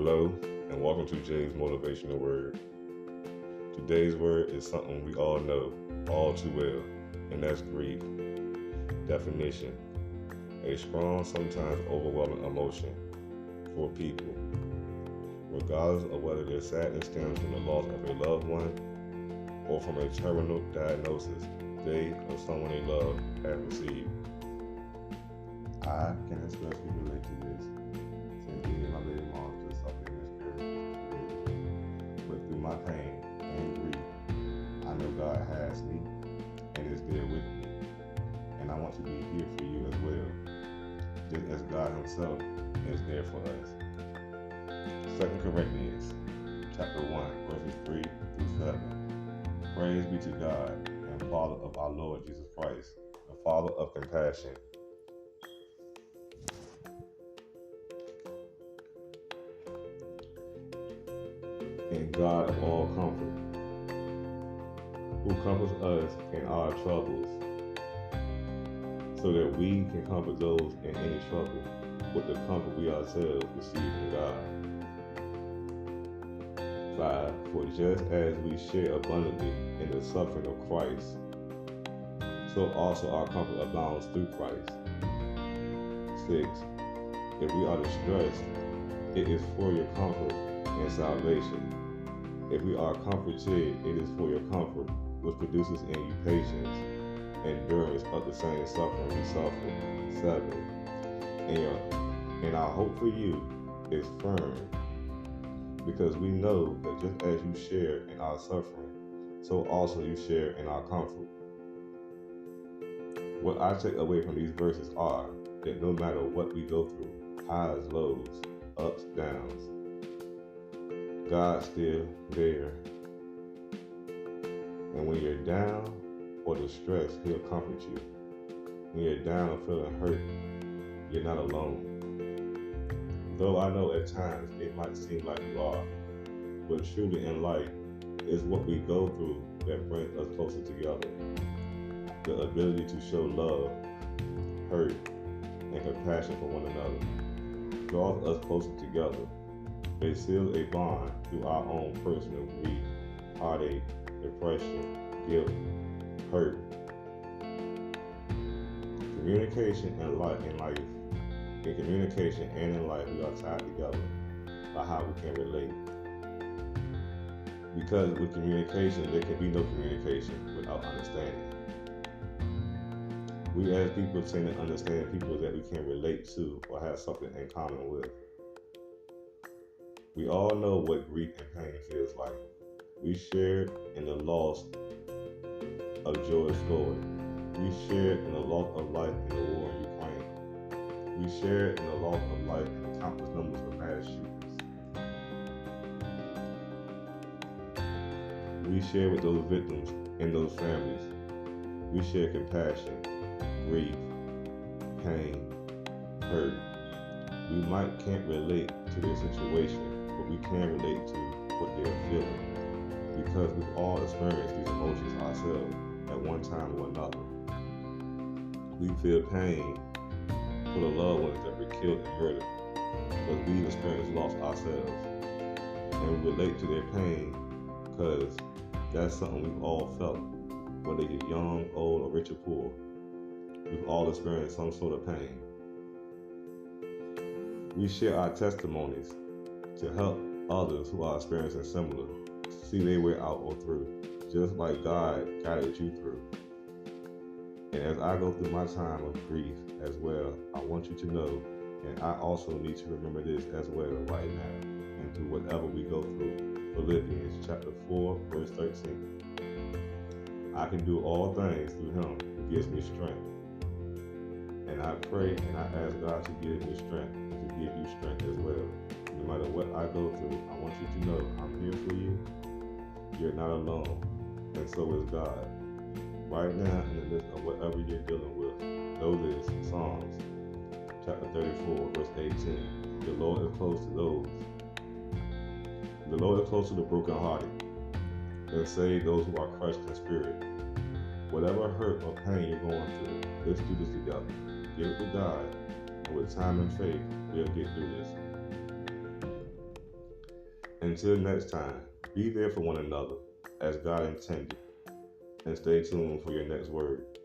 Hello, and welcome to Jay's Motivational Word. Today's word is something we all know all too well, and that's grief. Definition: a strong, sometimes overwhelming emotion for people, regardless of whether their sadness stems from the loss of a loved one or from a terminal diagnosis they or someone they love have received. I can especially relate to this since me and my baby mom just suffered in this period. But through my pain and grief, I know God has me and is there with me. And I want to be here for you as well, just as God Himself is there for us. 2 Corinthians chapter 1, verses 3 through 7. Praise be to God and Father of our Lord Jesus Christ, the Father of compassion, and God of all comfort, who comforts us in our troubles, so that we can comfort those in any trouble with the comfort we ourselves receive from God. 5. For just as we share abundantly in the suffering of Christ, so also our comfort abounds through Christ. 6. If we are distressed, it is for your comfort and salvation. If we are comforted, it is for your comfort, which produces in you patience, endurance of the same suffering we suffer. 7. And our hope for you is firm, because we know that just as you share in our suffering, so also you share in our comfort. What I take away from these verses are that no matter what we go through, highs, lows, ups, downs, God's still there. And when you're down or distressed, He'll comfort you. When you're down or feeling hurt, you're not alone. Though I know at times it might seem like you are, but truly in life, it's what we go through that brings us closer together. The ability to show love, hurt, and compassion for one another draws us closer together. It seals a bond through our own personal grief, heartache, depression, guilt, hurt. Communication and life in communication and in life, we are tied together by how we can relate. Because with communication, there can be no communication without understanding. We as people tend to understand people that we can relate to or have something in common with. We all know what grief and pain feels like. We shared in the loss of George Floyd. We shared in the loss of life in the war in Ukraine. We shared in the loss of life in the countless numbers of mass shootings. We share with those victims and those families. We share compassion, grief, pain, hurt. We can't relate to their situation, but we can relate to what they are feeling, because we've all experienced these emotions ourselves at one time or another. We feel pain for the loved ones that were killed and murdered, because we've experienced loss ourselves. And we relate to their pain because that's something we've all felt, whether you're young, old, or rich or poor. We've all experienced some sort of pain. We share our testimonies to help others who are experiencing similar see their way out or through, just like God guided you through. And as I go through my time of grief as well, I want you to know, and I also need to remember this as well right now, and through whatever we go through. Philippians chapter 4, verse 13. I can do all things through Him who gives me strength. And I pray and I ask God to give me strength, and to give you strength as well. No matter what I go through, I want you to know I'm here for you. You're not alone, and so is God. Right now, in the midst of whatever you're dealing with, know this: Psalms chapter 34, verse 18. The Lord is close to those. The Lord is close to the brokenhearted, and save those who are crushed in spirit. Whatever hurt or pain you're going through, let's do this together. Give it to God, and with time and faith, we'll get through this. Until next time, be there for one another as God intended, and stay tuned for your next word.